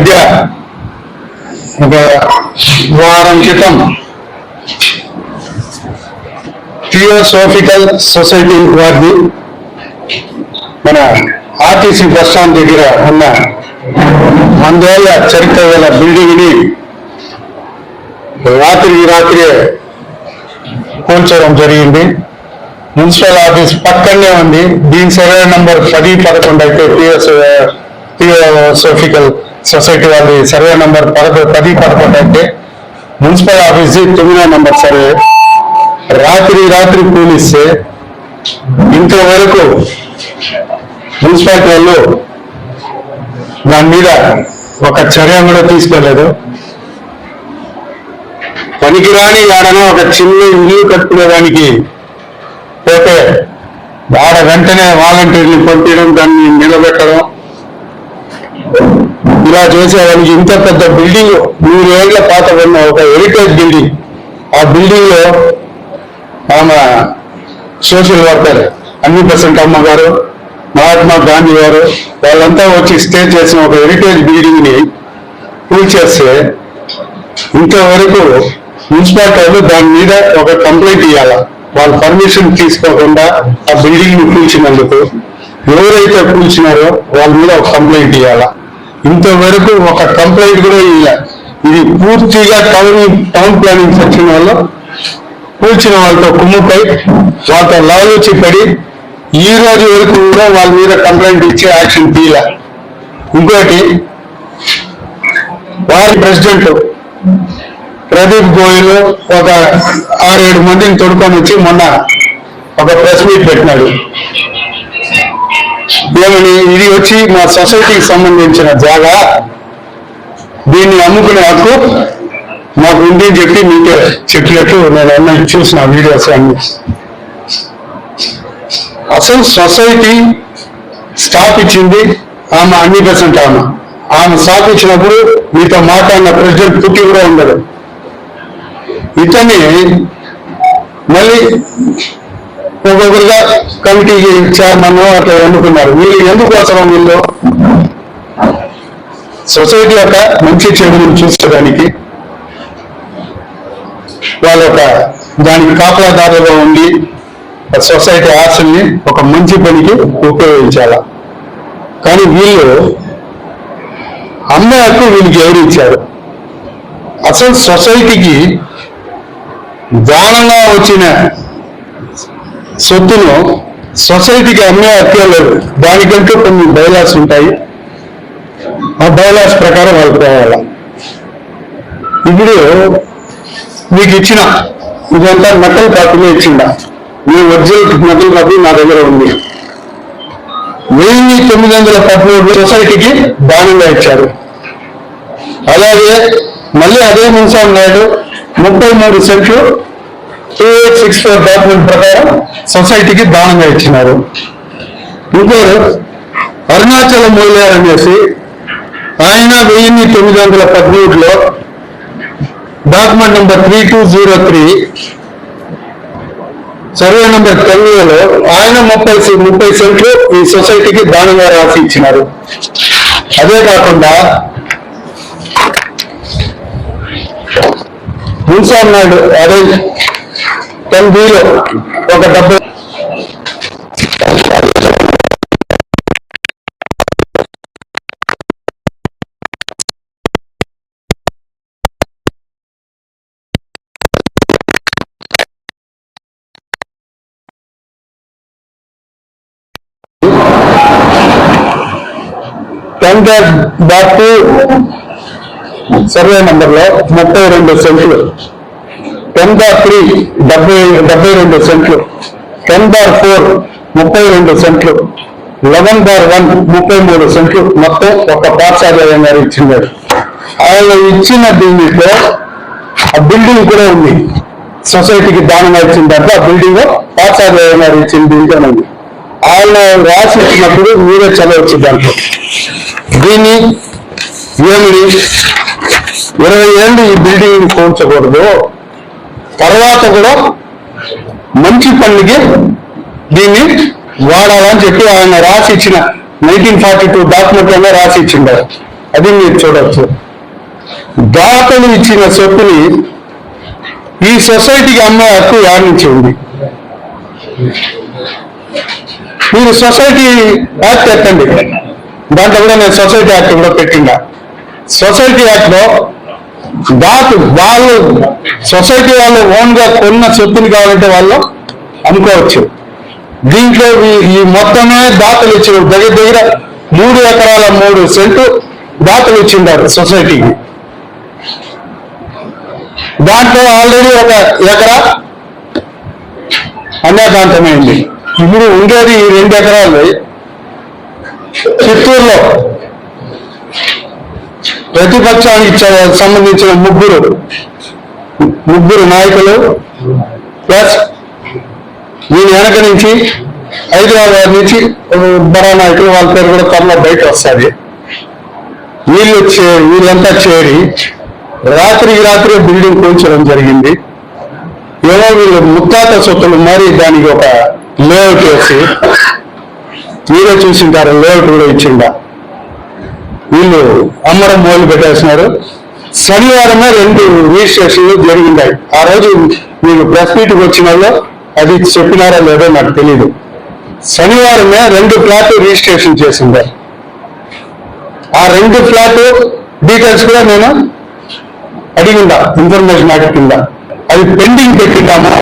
మధ్య ఒక వారం క్రితం థియోసోఫికల్ సొసైటీ వారిని మన ఆర్టీసీ బస్ స్టాండ్ దగ్గర ఉన్న 100 ఏళ్ల చరిత్ర గల బిల్డింగ్ ని రాత్రి కూల్చడం జరిగింది. మున్సిపల్ ఆఫీస్ పక్కనే ఉంది. దీని సర్వే నంబర్ 10-11 అయితే థియోసోఫికల్ సొసైటీ వాళ్ళది సర్వే నంబర్ 10-11 అయితే మున్సిపల్ ఆఫీస్ 9వ నంబర్ సర్వే. రాత్రి కూలిస్తే ఇంతవరకు మున్సిపాలిటీ వాళ్ళు దాని మీద ఒక చర్య కూడా తీసుకోలేదు. పనికిరాని ఆడనే ఒక చిన్న ఇల్లు కట్టుకునేదానికి పోతే ఆడ వెంటనే వాలంటీర్ని పంపించడం, దాన్ని నిలబెట్టడం, ఇలా చేసేదానికి ఇంత పెద్ద బిల్డింగ్ 100 ఏళ్ల పాత ఉన్న ఒక హెరిటేజ్ బిల్డింగ్. ఆ బిల్డింగ్ లో ఆమె సోషల్ వర్కర్ అన్ని అమ్మ గారు, మహాత్మా గాంధీ గారు వాళ్ళంతా వచ్చి స్టే చేసిన ఒక హెరిటేజ్ బిల్డింగ్ ని కూల్చేస్తే ఇంతవరకు మున్సిపాలిటీ వాళ్ళు దాని మీద ఒక కంప్లైంట్ ఇవ్వాల. వాళ్ళు పర్మిషన్ తీసుకోకుండా ఆ బిల్డింగ్ ని కూల్చినందుకు ఎవరైతే కూల్చినారో వాళ్ళ మీద ఒక కంప్లైంట్ ఇవ్వాల. ఇంతవరకు ఒక కంప్లైంట్ కూడా ఇవ్వాలి. ఇది పూర్తిగా టౌన్ ప్లానింగ్ సెక్షన్ వాళ్ళు కూల్చిన వాళ్ళతో కుమ్ముపై వాళ్ళతో లాలూచి పడి ఈ రోజు వరకు కూడా వాళ్ళ మీద కంప్లైంట్ ఇచ్చి యాక్షన్ తీయాల. ఇంకోటి, వారి ప్రెసిడెంట్ ప్రదీప్ గోయల్ ఒక 6-7 మందిని తొడుకొని వచ్చి మొన్న ఒక ప్రెస్ మీట్ పెట్టినాడు. ఏమని, ఇది వచ్చి మా సొసైటీకి సంబంధించిన జాగా, దీన్ని అమ్ముకునే హక్కు మాకు ఉంది అని చెప్పి మీకే చెప్పినట్టు నేను అన్నీ చూసిన వీడియోస్ అన్ని. అసలు సొసైటీ స్టాప్ ఇచ్చింది ఆమె 100%. ఆమె స్టాప్ ఇచ్చినప్పుడు మీతో మాట్లాడిన ప్రెసిడెంట్ పుట్టి కూడా ఉండదు. ఇతన్ని మళ్ళీ ఒక్కొక్కరుగా కమిటీకి చైర్మన్ అట్లా ఎన్నుకున్నారు. వీళ్ళు ఎందుకు అవసరం? వీళ్ళు సొసైటీ యొక్క మంచి చెడుని చూసేదానికి, వాళ్ళ దానికి కాపలాదారులుగా ఉండి సొసైటీ ఆస్తుల్ని ఒక మంచి పనికి ఉపయోగించాల. కానీ వీళ్ళు అమ్మే హక్కు వీళ్ళకి ఎవరు ఇచ్చారు? అసలు సొసైటీకి దానంగా వచ్చిన సొత్తును సొసైటీకి అమ్మే హక్కే లేదు. దానికంటూ కొన్ని బైలాస్ ఉంటాయి. ఆ బైలాస్ ప్రకారం వాళ్ళు పోవాల. ఇప్పుడు మీకు ఇచ్చిన ఇదంతా నకల్ కాపీలో ఇచ్చిందా? మీ ఒరిజినల్ నకల్ కాపీ నా దగ్గర ఉంది. 1913 సొసైటీకి దానంగా ఇచ్చారు. అలాగే మళ్ళీ అదే మున్సాం నాయుడు 33 సెంట్లు 2864 డాక్యుమెంట్ ప్రకారం సొసైటీకి దానంగా ఇచ్చినారు. ఇంకోరు అరుణాచల మూల్యారు అనేసి ఆయన 1913లో డాక్యుమెంట్ నెంబర్ 3203 సర్వే నెంబర్ 9లో ఆయన 30 సెంట్లు ఈ సొసైటీకి దానంగా రాసి ఇచ్చినారు. అదే కాకుండా మున్సాం నాయుడు అదే 10Bలో ఒక 70 సర్వే నంబర్లో 32 సెంట్లు, 10-3 72 సెంట్లు, 10-4 32 సెంట్లు, 11-1 33 సెంట్లు మొత్తం ఒక పాఠశాల గారు ఇచ్చినారు. ఆయన ఇచ్చిన దీనిలో ఆ బిల్డింగ్ కూడా ఉంది. సొసైటీకి దానంగా ఇచ్చిన దాంట్లో ఆ బిల్డింగ్ పాఠశాల గారు ఇచ్చిన దీంట్లో ఉంది. ఆయన రాసి ఇచ్చినప్పుడు మీరే చదవచ్చు. దాంట్లో దీన్ని ఏమిటి 20 ఏళ్ళు ఈ బిల్డింగ్ కూల్చకూడదు, తర్వాత కూడా మంచి పనులకి దీన్ని వాడాలని చెప్పి ఆయన రాసి ఇచ్చిన 1942 డాక్యుమెంట్లోనే రాసి ఇచ్చిండారు. అది మీరు చూడవచ్చు. దాతలు ఇచ్చిన సొత్తుని ఈ సొసైటీకి అమ్మే హక్కు యాడ్ నుంచి ఉంది. మీరు సొసైటీ యాక్ట్ ఎత్తండి, దాంట్లో కూడా నేను సొసైటీ యాక్ట్ కూడా పెట్టిండా. సొసైటీ యాక్ట్ లో వాళ్ళు సొసైటీ వాళ్ళు ఓన్ గా కొన్న సొత్తుని కావాలంటే వాళ్ళు అమ్ముకోవచ్చు. దీంట్లో ఈ మొత్తమే దాతలు ఇచ్చిన దగ్గర దగ్గర 3 ఎకరాల 3 సెంటు దాతలు ఇచ్చిండారు సొసైటీకి. దాంట్లో ఆల్రెడీ 1 ఎకరా అన్యాదాంతమైంది. ఇప్పుడు ఉండేది 2 ఎకరాలు చిత్తూరులో ప్రతిపక్షానికి సంబంధించిన ముగ్గురు నాయకులు ప్లస్ దీని వెనక నుంచి హైదరాబాద్ నుంచి బడా నాయకులు, వాళ్ళ పేరు కూడా త్వరలో బయట వస్తుంది. వీళ్ళంతా చేరి రాత్రి బిల్డింగ్ కూల్చడం జరిగింది. ఏమో వీళ్ళు ముత్తాత సొత్తులు మరి దానికి ఒక లేఅవుట్ వేసి, మీరే చూసింటారు లేఅవుట్ కూడా ఇచ్చిందా. వీళ్ళు అమ్మడం మొదలు పెట్టేస్తున్నారు. శనివారమే 2 రిజిస్ట్రేషన్లు జరిగిందాయి. ఆ రోజు మీకు ప్రెస్ మీట్కి వచ్చిన వాళ్ళు అది చెప్పినారా లేదో నాకు తెలియదు. శనివారమే 2 ఫ్లాట్లు రిజిస్ట్రేషన్ చేసింది. ఆ 2 ఫ్లాట్ డీటెయిల్స్ కూడా నేను అడిగిందా ఇన్ఫర్మేషన్ యాక్ట్ కింద. అది పెండింగ్ పెట్టిందామా